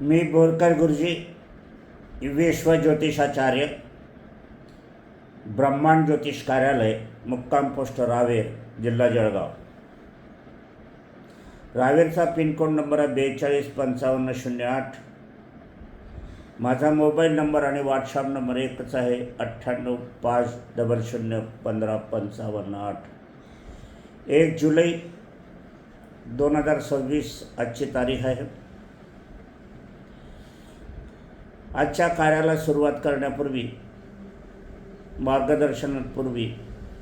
मी बोरकर गुरुजी विश्व ज्योतिषाचार्य ब्रह्मांड ज्योतिष कार्यालय मुक्काम पोस्ट रावेर जिल्हा जळगाव. रावेरचा पिनकोड नंबर आहे 425508. माझा मोबाईल नंबर आणि व्हॉट्सअप नंबर एकच आहे 9850011558. 1 जुलै 2026 आजची तारीख आहे. आजच्या कार्याला सुरुवात करण्यापूर्वी मार्गदर्शनापूर्वी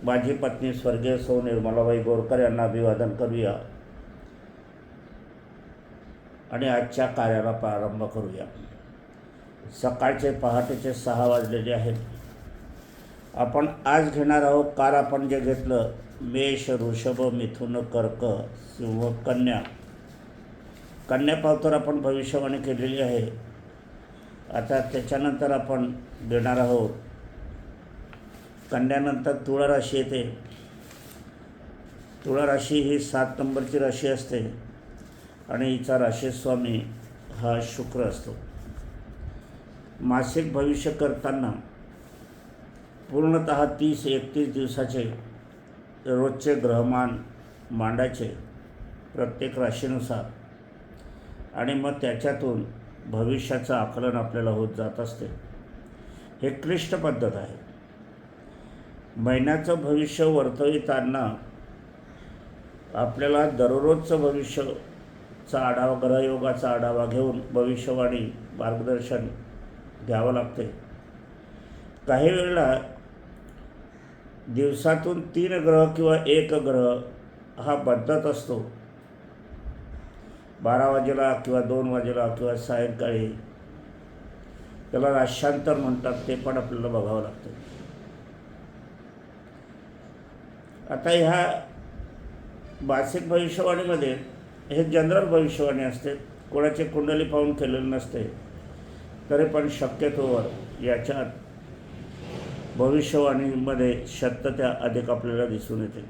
माझी पत्नी स्वर्गीय सौ निर्मलाबाई बोरकर यांना अभिवादन करूया आणि आजच्या कार्याला प्रारंभ करूया. सकाळचे पहाटेचे 6 वाजलेले आहेत. आपण आज घेणार आहोत. काल आपण जे घेतलं मेष, वृषभ, मिथुन, कर्क, सिंह, कन्या. कन्या पावतर आपण भविष्यवाणी केलेली आहे. आता त्याच्यानंतर आपण देणार आहोत कन्यानंतर तुळा राशी येते. तुळा राशी ही 7 नंबरची राशी असते आणि हिचा राशीस्वामी हा शुक्र असतो. मासिक भविष्य करताना पूर्णतः 30-31 दिवसाचे रोजचे ग्रहमान मांडायचे प्रत्येक राशीनुसार आणि मग त्याच्यातून भविष्याचं आकलन आपल्याला होत जात असते. हे क्लिष्ट पद्धत आहे. महिन्याचं भविष्य वर्तविताना आपल्याला दररोजचं भविष्याचा आढावा, ग्रहयोगाचा आढावा घेऊन भविष्यवाणी मार्गदर्शन घ्यावं लागते. काही वेळेला दिवसातून 3 ग्रह किंवा 1 ग्रह हा बदलत असतो. 12 वाजेला किंवा 2 वाजेला किंवा सायंकाळी. त्याला राश्यांतर म्हणतात. ते पण आपल्याला बघावं लागतं. आता ह्या मासिक भविष्यवाणीमध्ये हे जनरल भविष्यवाणी असते. कोणाचे कुंडली पाहून केलेलं नसते. तरी पण शक्यतोवर याच्यात भविष्यवाणीमध्ये शक्यता अधिक आपल्याला दिसून येते.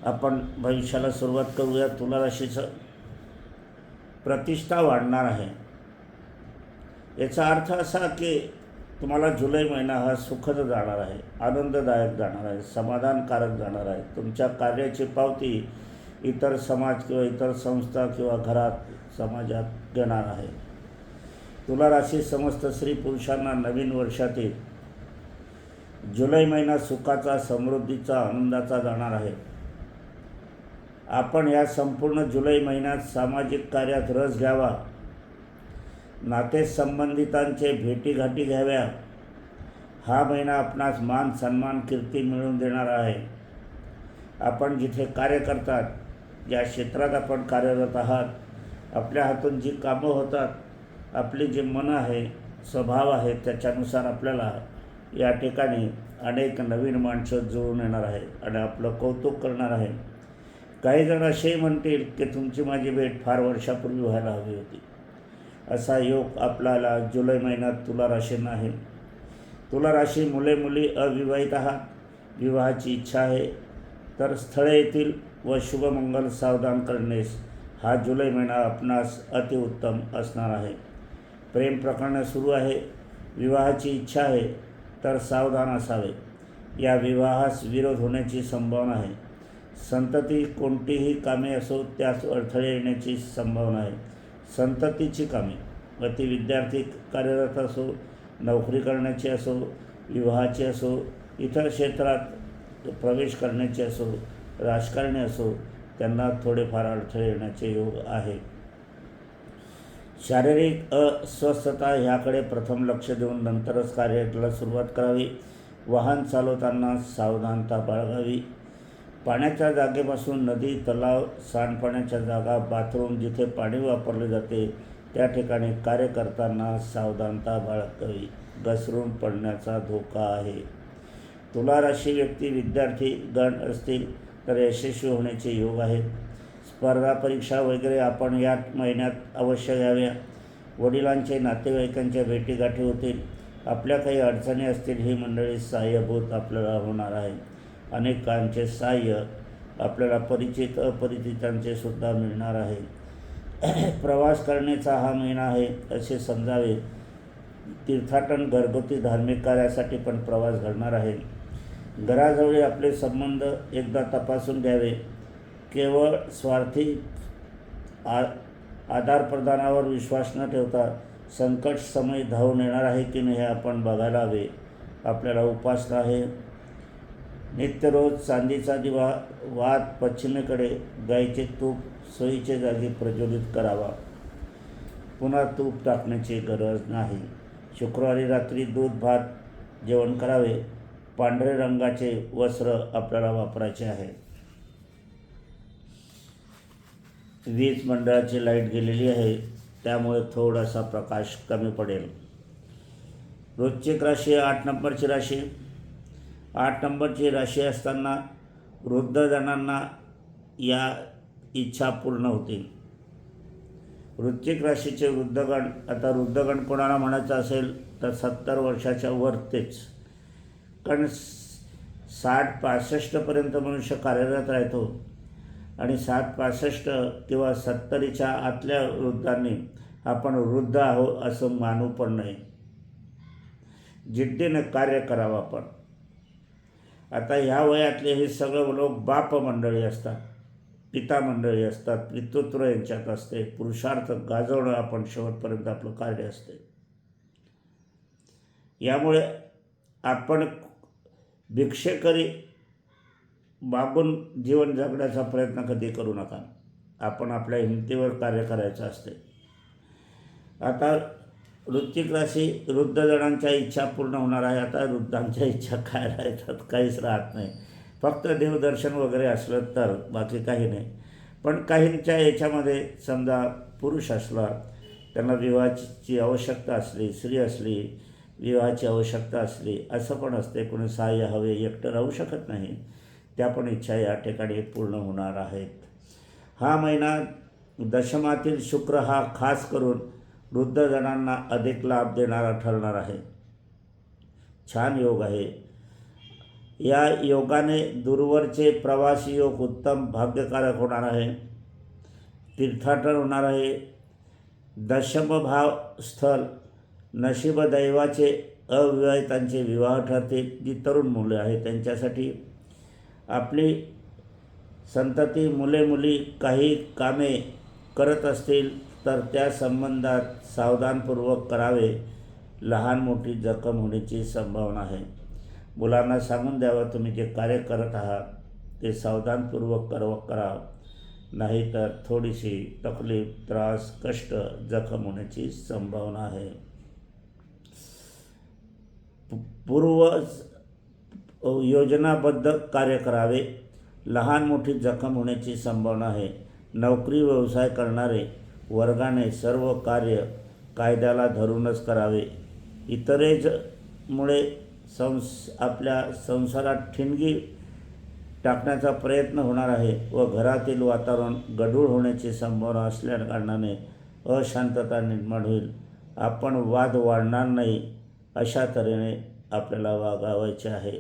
आपण भविष्याला सुरुवात करूया. तुला राशीचं प्रतिष्ठा वाढणार आहे. याचा अर्थ असा की तुम्हाला जुलै महिना हा सुखद जाणार आहे, आनंददायक जाणार आहे, समाधानकारक जाणार आहे. तुमच्या कार्याची पावती इतर समाज किंवा इतर संस्था किंवा घरात समाजात घेणार आहे. तुला राशी समस्त स्त्री पुरुषांना नवीन वर्षातील जुलै महिना सुखाचा, समृद्धीचा, आनंदाचा जाणार आहे. आपण या संपूर्ण जुलै महिन्यात सामाजिक कार्यात रस घ्यावा. नातेसंबंधितांचे भेटीगाठी घ्याव्या. हा महिना आपणास मान, सन्मान, कीर्ती मिळवून देणार आहे. आपण जिथे कार्य करतात, ज्या क्षेत्रात आपण कार्यरत आहात, आपल्या हातून जी कामं होतात, आपली जी मनं आहे, स्वभाव आहे, त्याच्यानुसार आपल्याला या ठिकाणी अनेक नवीन माणसं जुळून येणार आहे आणि आपलं कौतुक करणार आहे. काही जण असेही म्हणतील की तुमची माझी भेट फार वर्षापूर्वी व्हायला हवी होती. असा योग आपल्याला जुलै महिन्यात तुला राशींना आहे. तुला राशी मुले मुली अविवाहित आहात, विवाहाची इच्छा आहे तर स्थळे येतील व शुभमंगल सावधान करण्यास हा जुलै महिना आपणास अतिउत्तम असणार आहे. प्रेम प्रकरण सुरू आहे, विवाहाची इच्छा आहे तर सावधान असावे. या विवाहास विरोध होण्याची संभावना आहे. संतती कोणतीही कामे असो त्यास अडथळे येण्याची संभावना आहे. संततीची कामे व ती विद्यार्थी कार्यरत असो, नोकरी करण्याची असो, विवाहाची असो, इतर क्षेत्रात प्रवेश करण्याची असो, राजकारणी असो, त्यांना थोडेफार अडथळे येण्याचे योग आहे. शारीरिक अस्वस्थता ह्याकडे प्रथम लक्ष देऊन नंतरच कार्याला सुरुवात करावी. वाहन चालवताना सावधानता बाळगावी. पाण्याच्या जागेपासून नदी, तलाव, सांडपाण्याच्या जागा, बाथरूम जिथे पाणी वापरले जाते त्या ठिकाणी कार्य करताना सावधानता बाळगावी. घसरून पडण्याचा धोका आहे. तुला राशी व्यक्ती विद्यार्थी गण असतील तर यशस्वी होण्याचे योग आहेत. स्पर्धा परीक्षा वगैरे आपण या महिन्यात अवश्य घ्याव्या. वडिलांचे, नातेवाईकांच्या भेटीगाठी होतील. आपल्या काही अडचणी असतील, ही मंडळी सहाय्यभूत आपल्याला होणार आहे. अनेकांचे सहाय्य आपल्याला परिचित अपरिचितांचे सुद्धा मिळणार आहे. प्रवास करण्याचा हा महिना आहे असे समजावे. तीर्थाटन घरगुती धार्मिक कार्यासाठी पण प्रवास घडणार आहे. घराजवळील आपले संबंध एकदा तपासून घ्यावे. केवळ स्वार्थी आदारप्रदानावर विश्वास न ठेवता संकट समय धावून येणार आहे की नाही हे आपण बघायला हवे. आपल्याला उपासना आहे. नित्य रोज चांदीचा दिवा वात पश्चिमेकडे गाईचे तूप सोयीच्या जागी प्रज्वलित करावा. पुन्हा तूप टाकण्याची गरज नाही. शुक्रवारी रात्री दूध भात जेवण करावे. पांढरे रंगाचे वस्त्र आपल्याला वापरायचे आहे. वीज मंडळाची लाईट गेलेली आहे, त्यामुळे थोडासा प्रकाश कमी पडेल. वृश्चिक राशी 8 नंबरची राशी. 8 नंबरची राशी असताना वृद्धजनांना या इच्छा पूर्ण होतील. वृश्चिक राशीचे वृद्धगण, आता वृद्धगण कोणाला म्हणायचं असेल तर 70 वर्षाच्या वरतेच, कारण 60-65पर्यंत मनुष्य कार्यरत राहतो आणि 60-65 किंवा 70च्या आतल्या वृद्धांनी आपण वृद्ध आहोत असं मानू पण नाही. जिद्दीने कार्य करावं आपण. आता ह्या वयातले हे सगळं लोक बाप मंडळी असतात, पिता मंडळी असतात, पितृत्व यांच्यात असते. पुरुषार्थ गाजवणं आपण शेवटपर्यंत आपलं कार्य असते. यामुळे आपण भिक्षेकरी मागून जीवन जगण्याचा प्रयत्न कधी करू नका. आपण आपल्या हिमतीवर कार्य करायचं असते. आता वृश्चिक राशी वृद्धजनांच्या इच्छा पूर्ण होणार आहे. आता वृद्धांच्या इच्छा काय राहतात, काहीच राहत नाही. फक्त देवदर्शन वगैरे असलं तर, बाकी काही नाही. पण काहींच्या याच्यामध्ये समजा पुरुष असला, त्यांना विवाहाची आवश्यकता असली, स्त्री असली, विवाहाची आवश्यकता असली, असं पण असते. कोणी सहाय्य हवे, एकटं राहू शकत नाही, त्या पण इच्छा या ठिकाणी पूर्ण होणार आहेत. हा महिना दशमातील शुक्र हा खास करून वृद्धजनांना अधिक लाभ देणारा ठरणार आहे. छान योग आहे. या योगाने दूरवरचे प्रवासी योग उत्तम भाग्यकारक होणार आहे. तीर्थाटन होणार आहे. दशमभाव स्थल नशीब दैवाचे अविवाहितांचे विवाह ठरतील. जी तरुण मुले आहेत त्यांच्यासाठी आपली संतती मुले मुली काही कामे करत असतील तर त्या संबंधात सावधानपूर्वक करावे. लहान मोठी जखम होण्याची संभावना आहे. मुलांना सांगून द्यावं तुम्ही जे कार्य करत आहात ते सावधानपूर्वक करा, नाहीतर थोडीशी तकलीफ, त्रास, कष्ट, जखम होण्याची संभावना आहे. पूर्व योजनाबद्ध कार्य करावे. लहान मोठी जखम होण्याची संभावना आहे. नोकरी व्यवसाय करणारे वर्गाने सर्व कार्य कायद्याला धरूनच करावे. इतरेजमुळे आपल्या संसारात ठिणगी टाकण्याचा प्रयत्न होणार आहे व घरातील वातावरण गढूळ होण्याची संभावना असल्या कारणाने अशांतता निर्माण होईल. आपण वाद वाढणार नाही अशा तऱ्हेने आपल्याला वागावायचे आहे.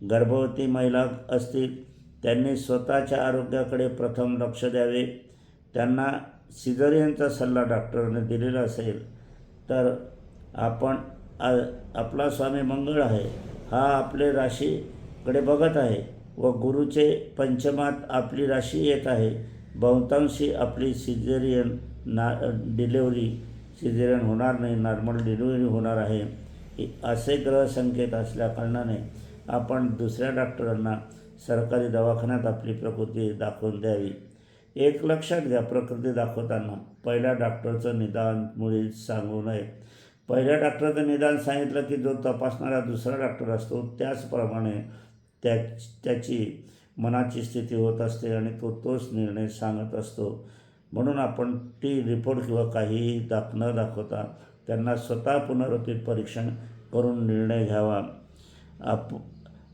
गर्भवती महिला असतील त्यांनी स्वतःच्या आरोग्याकडे प्रथम लक्ष द्यावे. त्यांना सिझेरियनचा सल्ला डॉक्टरने दिलेला असेल तर आपला स्वामी मंगळ आहे, हा आपले राशीकडे बघत आहे व गुरुचे पंचमात आपली राशी येत आहे. बहुतांशी आपली सिझेरियन डिलेवरी सिझेरियन होणार नाही, नॉर्मल डिलिव्हरी होणार आहे. असे ग्रह संकेत असल्या कारणाने आपण दुसऱ्या डॉक्टरांना सरकारी दवाखान्यात आपली प्रकृती दाखवून द्यावी. एक लक्षात घ्या, प्रकृती दाखवताना पहिल्या डॉक्टरचं निदान मुळीच सांगू नये. पहिल्या डॉक्टरचं निदान सांगितलं की जो तपासणारा दुसरा डॉक्टर असतो त्याचप्रमाणे त्याची मनाची स्थिती होत असते आणि तोच निर्णय सांगत असतो. म्हणून आपण रिपोर्ट किंवा काहीही न दाखवता त्यांना स्वतः पुनरुत्थित परीक्षण करून निर्णय घ्यावा.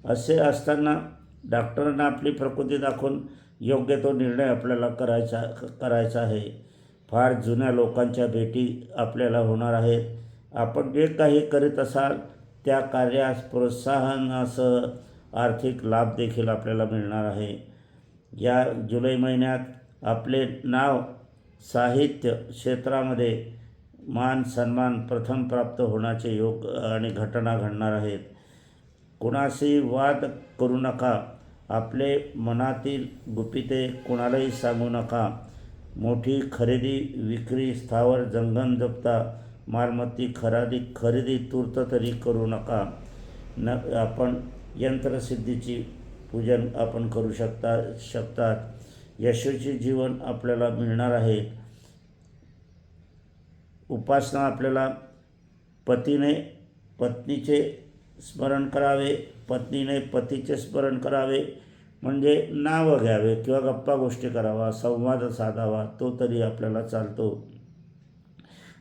असे असताना डॉक्टरांना आपली प्रकृती दाखवून योग्य तो निर्णय आपल्याला करायचा आहे. फार जुन्या लोकांच्या भेटी आपल्याला होणार आहेत. आपण जे काही करीत असाल त्या कार्यास प्रोत्साहनासह आर्थिक लाभ देखील आपल्याला मिळणार आहे. या जुलै महिन्यात आपले नाव साहित्य क्षेत्रामध्ये मान सन्मान प्रथम प्राप्त होण्याचे योग आणि घटना घडणार आहेत. कुणाशी वाद करू नका. आपले मनातील गुपिते कुणालाही सांगू नका. मोठी खरेदी विक्री, स्थावर जंगम जप्ता, मालमत्ती खरेदी तूर्त तरी करू नका. आपण यंत्रसिद्धीची पूजन आपण करू शकतात. यशस्वी जीवन आपल्याला मिळणार आहे. उपासना आपल्याला पतीने पत्नीचे स्मरण करावे, पत्नीने पतीचे स्मरण करावे, म्हणजे नावं घ्यावे किंवा गप्पा गोष्टी करावा, संवाद साधावा, तो तरी आपल्याला चालतो.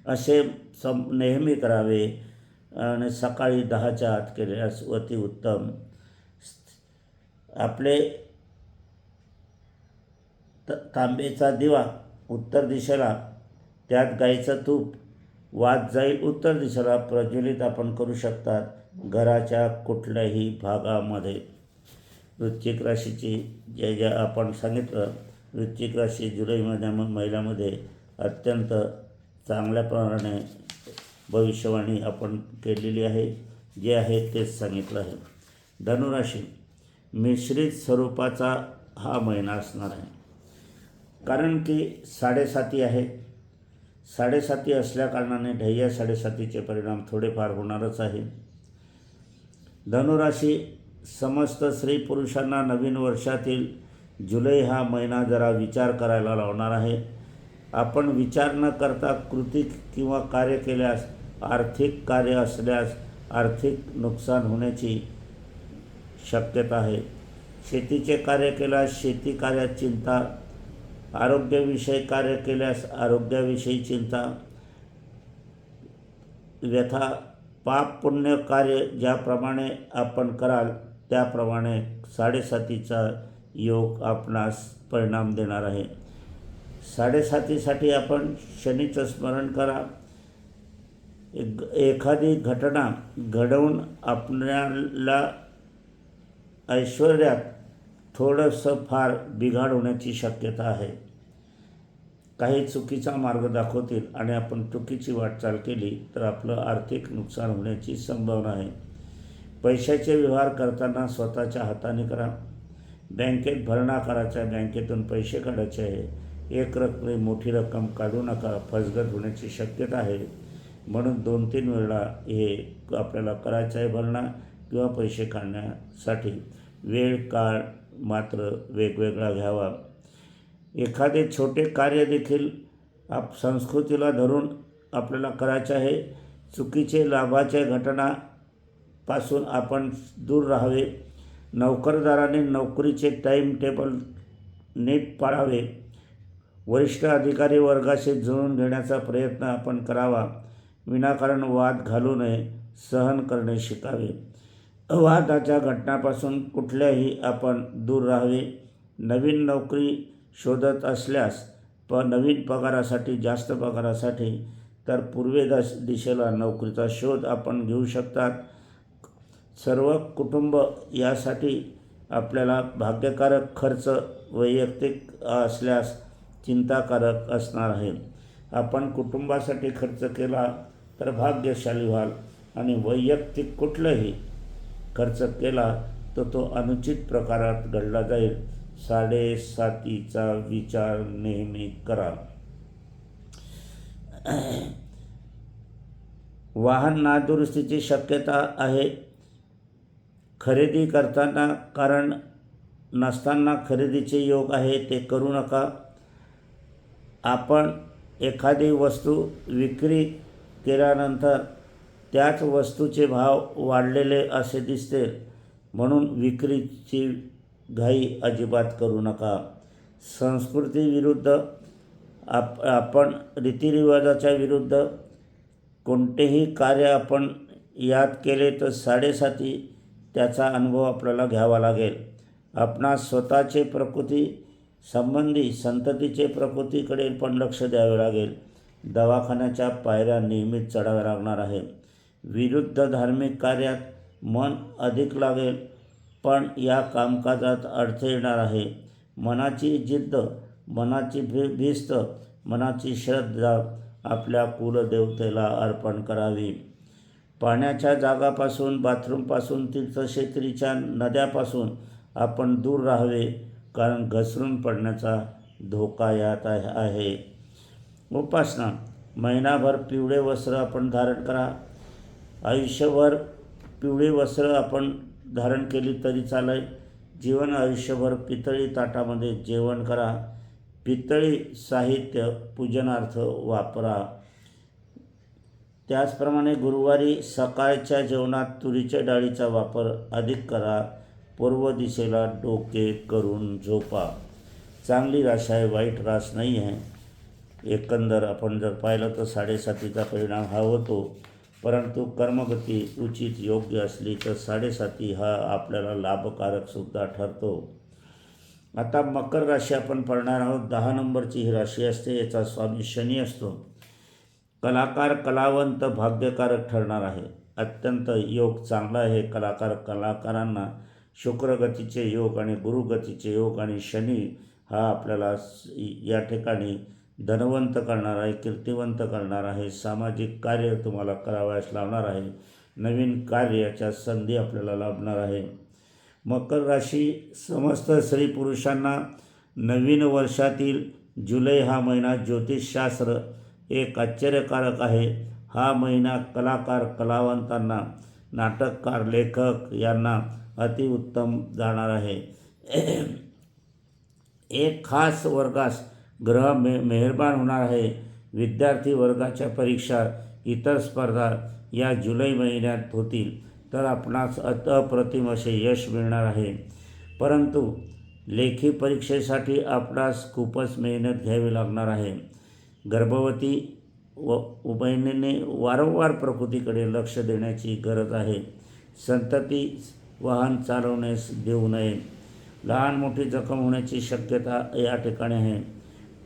असे नेहमी करावे आणि सकाळी 10च्या आत केल्यास अति उत्तम. आपले तांब्याचा दिवा उत्तर दिशेला, त्यात गाईचं तूप वात जाईल उत्तर दिशेला प्रज्वलित आपण करू शकतात घराच्या कुठल्याही भागामध्ये. वृश्चिक राशीची जे आपण सांगितलं, वृश्चिक राशी जुलै महिन्यामध्ये अत्यंत चांगल्या प्रमाणे भविष्यवाणी आपण केलेली आहे. जे आहे तेच सांगितलं आहे. धनुराशी मिश्रित स्वरूपाचा हा महिना असणार आहे, कारण की 7.5 आहे. 7.5 असल्याकारणाने ढय्या 7.5चे परिणाम थोडेफार होणारच आहे. धनुराशी समस्त स्त्री पुरुषांना नवीन वर्षातील जुलै हा महिना जरा विचार करायला लावणार आहे. आपण विचार न करता कृती किंवा कार्य केल्यास, आर्थिक कार्य असल्यास आर्थिक नुकसान होण्याची शक्यता आहे. शेतीचे कार्य केल्यास शेती कार्यात चिंता, आरोग्यविषयी कार्य केल्यास आरोग्याविषयी चिंता, व्यथा. पाप पुण्य कार्य ज्याप्रमाणे आपण कराल त्याप्रमाणे 7.5चा योग आपणास परिणाम देणार आहे. 7.5साठी आपण शनीचं स्मरण करा. एखादी घटना घडवून आपल्याला ऐश्वर्यात थोडंसं फार बिघाड होण्याची शक्यता आहे. काही चुकीचा मार्ग दाखवतील आणि आपण चुकीची वाटचाल केली तर आपलं आर्थिक नुकसान होण्याची संभावना आहे. पैशाचे व्यवहार करताना स्वतःच्या हाताने करा. बँकेत भरणा करायचा, बँकेतून पैसे काढायचे आहे. एक मोठी रक्कम काढू नका, फसगत होण्याची शक्यता आहे. म्हणून 2-3 वेळा हे आपल्याला करायचं आहे भरणा किंवा पैसे काढण्यासाठी. वेळ काळ मात्र वेगवेगळा घ्यावा. एखादे छोटे कार्य देखील संस्कृतीला धरून आपल्याला करायचे आहे. चुकीचे लाभाच्या घटनापासून आपण दूर राहावे. नोकरदाराने नोकरीचे टाईम टेबल नीट पाळावे. वरिष्ठ अधिकारी वर्गाशी जुळून घेण्याचा प्रयत्न आपण करावा. विनाकारण वाद घालू नये, सहन करणे शिकावे. वादाच्या घटनापासून कुठल्याही आपण दूर राहावे. नवीन नोकरी शोधत असल्यास नवीन पगारासाठी, जास्त पगारासाठी तर पूर्वेस दिशेला नोकरीचा शोध आपण घेऊ शकतात. सर्व कुटुंब यासाठी आपल्याला भाग्यकारक खर्च वैयक्तिक असल्यास चिंताकारक असणार आहे. आपण कुटुंबासाठी खर्च केला तर भाग्यशाली व्हाल आणि वैयक्तिक कुठलाही खर्च केला तर तो अनुचित प्रकारात घडला जाईल. 7.5चा विचार नेहमी करा. वाहन नादुरुस्तीची शक्यता आहे. खरेदी करताना कारण नसताना खरेदीचे योग आहे ते करू नका. आपण एखादी वस्तू विक्री केल्यानंतर त्याच वस्तूचे भाव वाढलेले असे दिसते म्हणून विक्रीची घाई अजिबात करू नका. संस्कृतीविरुद्ध आपण रीतिरिवाजाच्या विरुद्ध कोणतेही कार्य आपण यात केले तर 7.5 त्याचा अनुभव आपल्याला घ्यावा लागेल. आपणास स्वतःचे प्रकृती संबंधी संततीचे प्रकृतीकडे पण लक्ष द्यावे लागेल. दवाखान्याच्या पायऱ्या नियमित चढाव्या लागणार आहे. विरुद्ध धार्मिक कार्यात मन अधिक लागेल, पण या कामकाजात अडथळे येणार आहे. मनाची जिद्द, मनाची भिस्त, मनाची श्रद्धा आपल्या कुलदेवतेला अर्पण करावी. पाण्याच्या जागापासून, बाथरूमपासून, तीर्थक्षेत्रीच्या नद्यापासून आपण दूर राहावे, कारण घसरून पडण्याचा धोका यात आहे. उपासना. महिनाभर पिवळे वस्त्र आपण धारण करा. आयुष्यभर पिवळे वस्त्र आपण धारण केली तरी चालेल. जीवन आयुष्यभर पितळी ताटामध्ये जेवण करा. पितळी साहित्य पूजनार्थ वापरा. त्याचप्रमाणे गुरुवारी सकाळच्या जेवणात तुरीच्या डाळीचा वापर अधिक करा. पूर्व दिशेला डोके करून झोपा. चांगली रास आहे, वाईट रास नाही आहे. एकंदर आपण जर पाहिलं तर 7.5चा परिणाम हा होतो, परंतु कर्मगती उचित योग्य असली तर 7.5 हा आपल्याला लाभकारकसुद्धा ठरतो. आता मकर राशी आपण पडणार आहोत. 10 नंबरची ही राशी असते. याचा स्वामी शनी असतो. कलाकार, कलावंत, भाग्यकारक ठरणार आहे. अत्यंत योग चांगला आहे. कलाकारांना शुक्रगतीचे योग आणि गुरुगतीचे योग आणि शनी हा आपल्याला या ठिकाणी धनवंत करणार आहे, कीर्तिवंत करणार आहे. सामाजिक कार्य तुम्हाला करावयास लावणार आहे. नवीन कार्याच्या संधी आपल्याला लाभणार आहे. मकर राशी समस्त स्त्री पुरुषांना नवीन वर्षातील जुलै हा महिना ज्योतिषशास्त्र एक आश्चर्यकारक आहे. हा महिना कलाकार, कलावंतांना, नाटककार, लेखक यांना अतिउत्तम जाणार आहे. एक खास वर्गास ग्रह मेहरबान होणार आहे. विद्यार्थी वर्गाच्या परीक्षा, इतर स्पर्धा या जुलै महिन्यात होतील तर आपणास अप्रतिम असे यश मिळणार आहे. परंतु लेखी परीक्षेसाठी आपणास खूपच मेहनत घ्यावी लागणार आहे. गर्भवती व उभयनीने वारंवार प्रकृतीकडे लक्ष देण्याची गरज आहे. संतती वाहन चालवण्यास देऊ नये. लहान मोठी जखम होण्याची शक्यता या ठिकाणी आहे.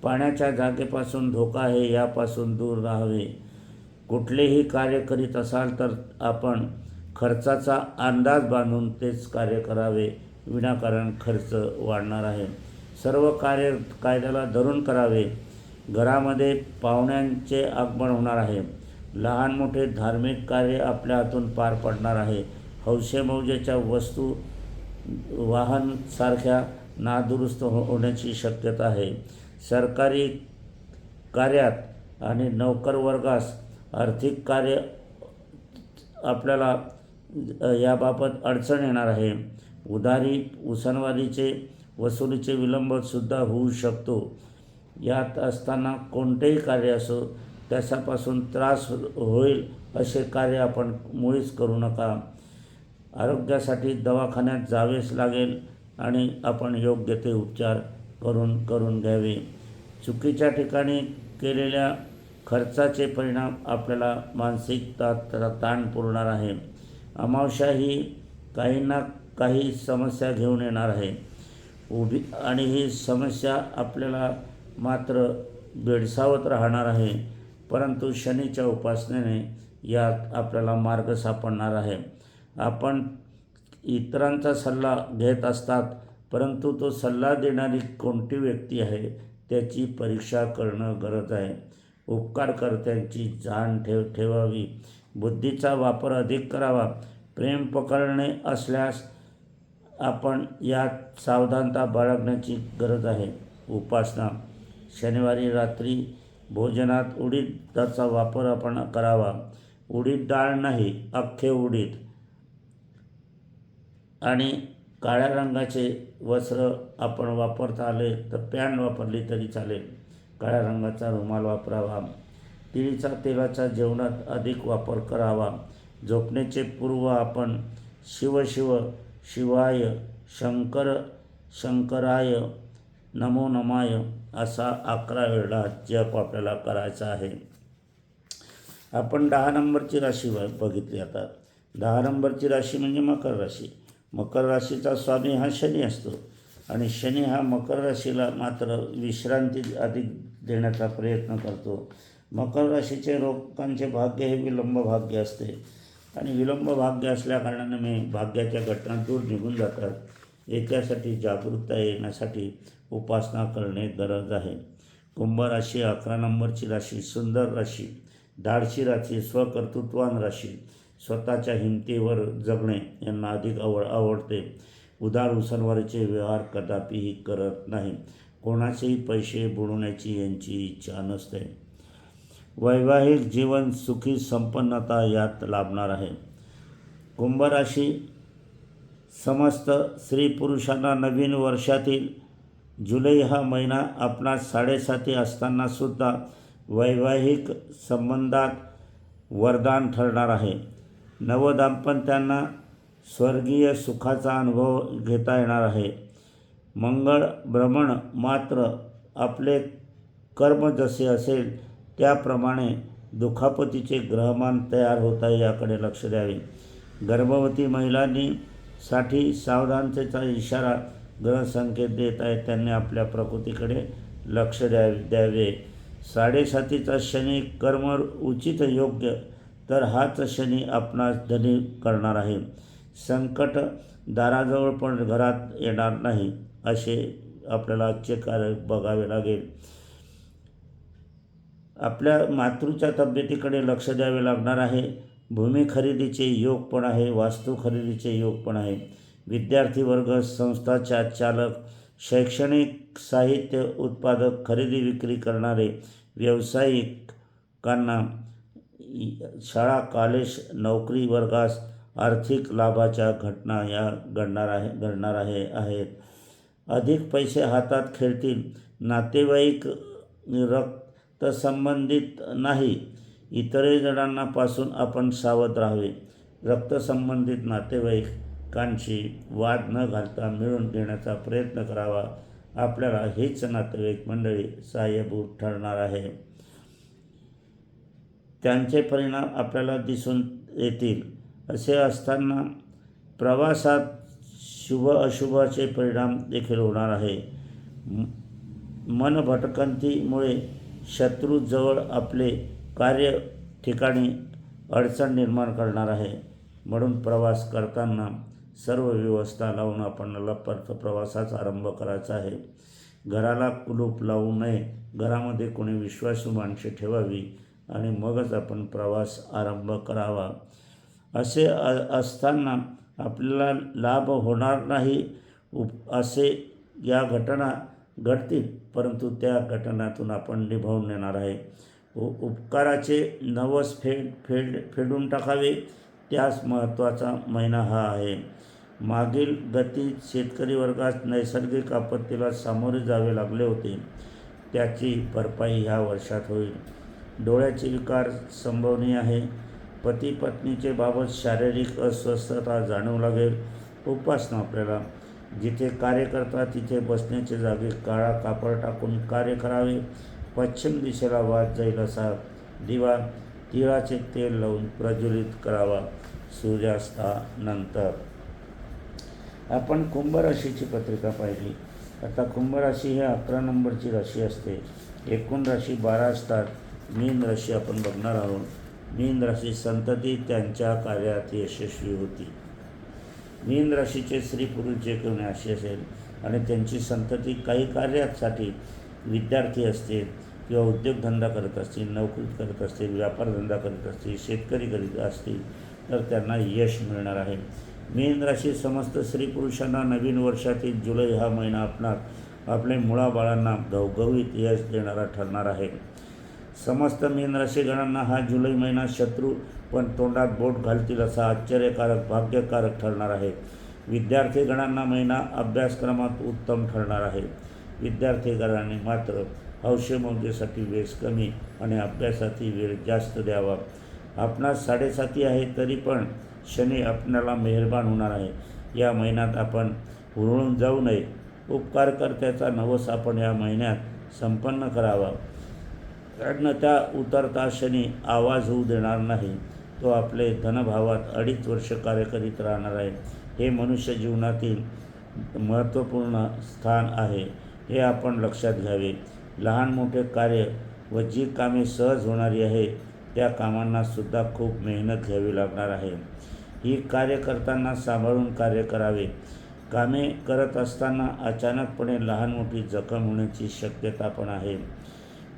पाण्याच्या जागेपासून धोका आहे, यापासून दूर राहावे. कुठलेही कार्य करीत असाल तर आपण खर्चाचा अंदाज बांधून तेच कार्य करावे. विनाकारण खर्च वाढणार आहे. सर्व कार्य कायद्याला धरून करावे. घरामध्ये पाहुण्यांचे आगमन होणार आहे. लहान मोठे धार्मिक कार्य आपल्या हातून पार पडणार आहे. हौसेमौजेच्या वस्तू, वाहन सारख्या नादुरुस्त होण्याची शक्यता आहे. सरकारी कार्यात आणि नोकर वर्गास आर्थिक कार्य आपल्याला याबाबत अडचण येणार आहे. उधारी, उसनवारीचे वसुलीचे विलंबसुद्धा होऊ शकतो. यात असताना कोणतेही कार्य असो त्याच्यापासून त्रास होईल असे कार्य आपण मुळीच करू नका. आरोग्यासाठी दवाखान्यात जावेच लागेल आणि आपण योग्य ते उपचार करून घ्यावे. चुकीच्या ठिकाणी केलेल्या खर्चाचे परिणाम आपल्याला मानसिक ताण पुरणार आहे. अमावस्या ही काही ना काही समस्या घेऊन येणार आहे आणि ही समस्या आपल्याला मात्र भेडसावत राहणार आहे. परंतु शनीच्या उपासनेने यात आपल्याला मार्ग सापडणार आहे. आपण इतरांचा सल्ला घेत असतात, परंतु तो सल्ला देणारी कोणती व्यक्ती आहे त्याची परीक्षा करणं गरज आहे. उपकारकर्त्यांची जाण ठेवावी. बुद्धीचा वापर अधिक करावा. प्रेम प्रकरणे असल्यास आपण यात सावधानता बाळगण्याची गरज आहे. उपासना. शनिवारी रात्री भोजनात उडीदाचा वापर आपण करावा. उडीद डाळ नाही, अख्खे उडीद. आणि काळ्या रंगाचे वस्त्र आपण वापरता आले तर पॅन्ट वापरली तरी चालेल. काळ्या रंगाचा रुमाल वापरावा. तिळीचा तेलाचा जेवणात अधिक वापर करावा. झोपण्याचे पूर्व आपण शिव शिव, शिवाय, शंकर शंकराय, नमो नमाय असा 11 वेळा जप आपल्याला करायचा आहे. आपण 10 नंबरची राशी बघितली. आता 10 नंबरची राशी म्हणजे मकर राशी. मकर राशीचा स्वामी हा शनी असतो आणि शनी हा मकर राशीला मात्र विश्रांती अधिक देण्याचा प्रयत्न करतो. मकर राशीचे लोकांचे भाग्य हे विलंब भाग्य असते आणि विलंब भाग्य असल्याकारणाने भाग्याच्या घटना दूर निघून जातात. याच्यासाठी जागरूकता येण्यासाठी उपासना करणे गरज आहे. कुंभ राशी 11 नंबरची राशी, सुंदर राशी, धाडशी राशी, स्वकर्तृत्वान राशी, स्वतःच्या हिमतीवर जगणे यांना अधिक आवडते. उदार उसनवारीचे व्यवहार कदापिही करत नाही. कोणाचेही पैसे बुडवण्याची यांची इच्छा नसते. वैवाहिक जीवन सुखी संपन्नता यात लाभणार आहे. कुंभ राशी समस्त स्त्री पुरुषांना नवीन वर्षातील जुलै हा महिना आपणास 7.5 असतानासुद्धा वैवाहिक संबंधात वरदान ठरणार आहे. नवदाम्पत्यांना स्वर्गीय सुखाचा अनुभव घेता येणार आहे. मंगळ भ्रमण मात्र आपले कर्म जसे असेल त्याप्रमाणे दुखापतीचे ग्रहमान तयार होत आहे, याकडे लक्ष द्यावे. गर्भवती महिलांनी साठी सावधानतेचा इशारा ग्रहसंकेत देत आहेत. त्यांनी आपल्या प्रकृतीकडे लक्ष द्यावे. 7.5चा शनी कर्म उचित योग्य, तर हाच शनी आपणास धनी करणार आहे. संकट दाराजवळ पण घरात येणार नाही, असे आपल्याला आजचे कार्य बघावे लागेल. आपल्या मातृच्या तब्येतीकडे लक्ष द्यावे लागणार आहे. भूमी खरेदीचे योग पण आहे, वास्तू खरेदीचे योग पण आहे. विद्यार्थी वर्ग, संस्थाच्या चालक, शैक्षणिक साहित्य उत्पादक, खरेदी विक्री करणारे, व्यावसायिकांना, शाळा कॉलेज नोकरी वर्गास आर्थिक लाभाच्या घटना या घडणार आहेत. अधिक पैसे हातात खेळतील. नातेवाईक रक्तसंबंधित नाही, इतर जणांपासून आपण सावध राहावे. रक्तसंबंधित नातेवाईकांशी वाद न घालता मिळून घेण्याचा प्रयत्न करावा. आपल्याला हेच नातेवाईक मंडळी सहाय्यभूत ठरणार आहे. त्यांचे परिणाम आपल्याला दिसून येतील. असे असताना प्रवासात शुभ अशुभाचे परिणाम देखील होणार आहे. मन भटकंतीमुळे शत्रू जवळ आपले कार्य ठिकाणी अडचण निर्माण करणार आहे. म्हणून प्रवास करताना सर्व व्यवस्था लावून आपण प्रवासाचा आरंभ करायचा आहे. घराला कुलूप लावू नये. घरामध्ये कोणी विश्वासू माणसे ठेवावी आणि मगच आपण प्रवास आरंभ करावा. असे असताना आपल्याला लाभ होणार नाही असे या घटना घडतील, परंतु त्या घटनातून आपण निभावून नेणार आहे. उपकाराचे नवस फेडून टाकावे, त्यास महत्त्वाचा महिना हा आहे. मागील गतीत शेतकरी वर्गास नैसर्गिक आपत्तीला सामोरे जावे लागले होते, त्याची भरपाई ह्या वर्षात होईल. डोळ्याचे विकार संभवनीय आहे. पती पत्नीचे बाबत शारीरिक अस्वस्थता जाणवू लागेल. उपासना आपल्याला जिथे कार्य करता तिथे बसण्याच्या जागी काळा कापड टाकून कार्य करावे. पश्चिम दिशेला वाद जाईल असा दिवा तिळाचे तेल लावून प्रज्वलित करावा सूर्यास्तानंतर. आपण कुंभ राशीची पत्रिका पाहिली. आता कुंभ राशी ही 11 नंबरची राशी असते. एकूण राशी 12 असतात. मीन राशी आपण बघणार आहोत. मीन राशी संतती त्यांच्या कार्यात यशस्वी होती. मीन राशीचे स्त्री पुरुष जे कोणी राशी असेल आणि त्यांची संतती काही कार्यासाठी विद्यार्थी असतील किंवा उद्योगधंदा करत असतील, नोकरी करत असतील, व्यापारधंदा करत असतील, शेतकरी करीत असतील, तर त्यांना यश मिळणार आहे. मीन राशी समस्त स्त्री पुरुषांना नवीन वर्षातील जुलै हा महिना आपले मुलाबाळांना घवघवीत यश देणारा ठरणार आहे. समस्त मीन राशीगणांना हा जुलै महिना शत्रू पण तोंडात बोट घालतील असा आश्चर्यकारक भाग्यकारक ठरणार आहे. विद्यार्थीगणांना महिना अभ्यासक्रमात उत्तम ठरणार आहे. विद्यार्थीगणांनी मात्र हौशेमौजेसाठी वेळ कमी आणि अभ्यासाची वेळ जास्त द्यावा. आपणास 7.5 आहे तरी पण शनी आपल्याला मेहरबान होणार आहे. या महिन्यात आपण हुरळून जाऊ नये. उपकारकर्त्याचा नवस आपण या महिन्यात संपन्न करावा. कारण त्या उतरता शनी आवाज होऊ देणार नाही. तो आपले धनभावात 2.5 वर्ष कार्य करीत राहणार आहे. हे मनुष्य जीवनातील महत्त्वपूर्ण स्थान आहे, हे आपण लक्षात घ्यावे. लहान मोठे कार्य व जी कामे सहज होणारी आहे त्या कामांनासुद्धा खूप मेहनत घ्यावी लागणार आहे. ही कार्य करताना सांभाळून कार्य करावे. कामे करत असताना अचानकपणे लहान मोठी जखम होण्याची शक्यता पण आहे.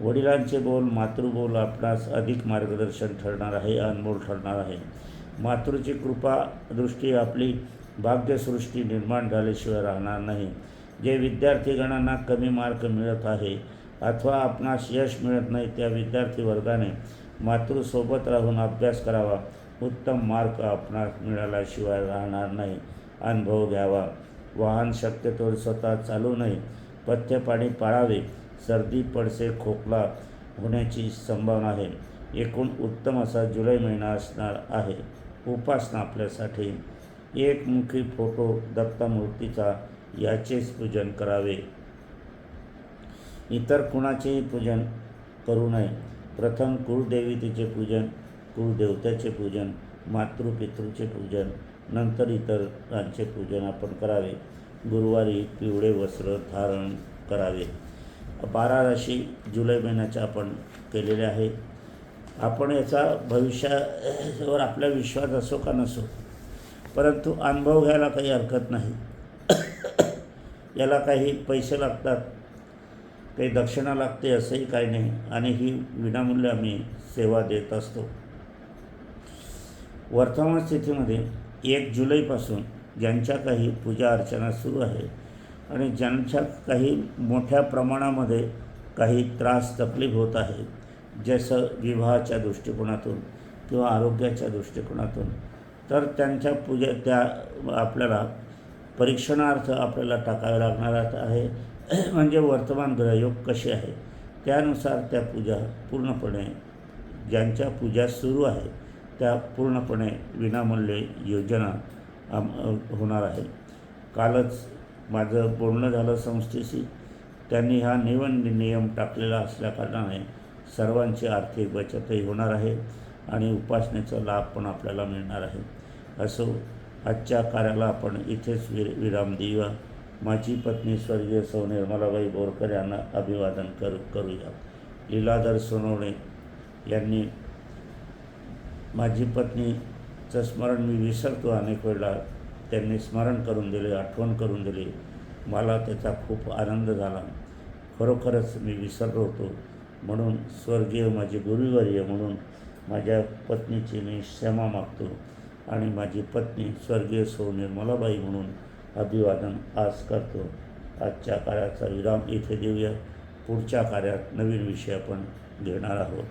वडिलांचे बोल, मातृबोल आपणास अधिक मार्गदर्शन ठरणार आहे, अनमोल ठरणार आहे. मातृची कृपा दृष्टी आपली भाग्यसृष्टी निर्माण झाल्याशिवाय राहणार नाही. जे विद्यार्थीगणांना कमी मार्क मिळत आहे अथवा आपणास यश मिळत नाही, त्या विद्यार्थी वर्गाने मातृसोबत राहून अभ्यास करावा. उत्तम मार्क आपणास मिळाल्याशिवाय राहणार नाही. अनुभव घ्यावा. वाहन शक्यतोवर स्वतः चालू नये. पथ्यपाणी पाळावे. सर्दी, पडसे, खोकला होण्याची संभावना आहे. एकूण उत्तम असा जुलै महिना असणार आहे. उपासना आपल्यासाठी एकमुखी फोटो दत्तमूर्तीचा याचेच पूजन करावे. इतर कुणाचेही पूजन करू नये. प्रथम कुळदेवतेचे पूजन, कुळदेवतेचे पूजन, मातृपितृचे पूजन, नंतर इतरांचे पूजन आपण करावे. गुरुवारी पिवळे वस्त्र धारण करावे. 12 राशी जुलै महिन्याच्या आपण केलेले आहे. आपण याचा भविष्यावर आपला विश्वास असो का नसो, परंतु अनुभव घ्यायला काही हरकत नाही. याला काही पैसे लागतात, काही दक्षिणा लागते असंही काही नाही, आणि ही विनामूल्य आम्ही सेवा देत असतो. वर्तमान स्थितीमध्ये 1 जुलैपासून ज्यांच्या काही पूजा अर्चना सुरू आहे आणि ज्यांच्या काही मोठ्या प्रमाणामध्ये काही त्रास तकलीफ होत आहे, जसं विवाहाच्या दृष्टिकोनातून किंवा आरोग्याच्या दृष्टिकोनातून, तर त्यांच्या त्या आपल्याला परीक्षणार्थ आपल्याला टाकावे लागणार आहे. म्हणजे वर्तमान ग्रहयोग कसे आहे त्यानुसार त्या पूजा पूर्णपणे, ज्यांच्या पूजा सुरू आहे त्या पूर्णपणे विनामूल्य योजना होणार आहे. कालच माझं बोलणं झालं संस्थेशी. त्यांनी हा नियम टाकलेला असल्याकारणाने सर्वांची आर्थिक बचतही होणार आहे आणि उपासनेचा लाभ पण आपल्याला मिळणार आहे. असो, आजच्या कार्याला आपण इथेच विराम देऊया. माझी पत्नी स्वर्गीय सौ निर्मलाबाई बोरकर यांना अभिवादन करूया. लीलाधर सोनवणे यांनी माझी पत्नीचं स्मरण मी विसरतो अनेक वेळा, त्यांनी स्मरण करून दिले, आठवण करून दिली. मला त्याचा खूप आनंद झाला. खरोखरच मी विसरलो होतो. म्हणून स्वर्गीय माझे गुरुवर्य म्हणून माझ्या पत्नीची मी क्षमा मागतो आणि माझी पत्नी स्वर्गीय सौ निर्मलाबाई म्हणून अभिवादन आज करतो. आजच्या कार्याचा विराम इथे देऊया. पुढच्या कार्यात नवीन विषय आपण घेणार आहोत.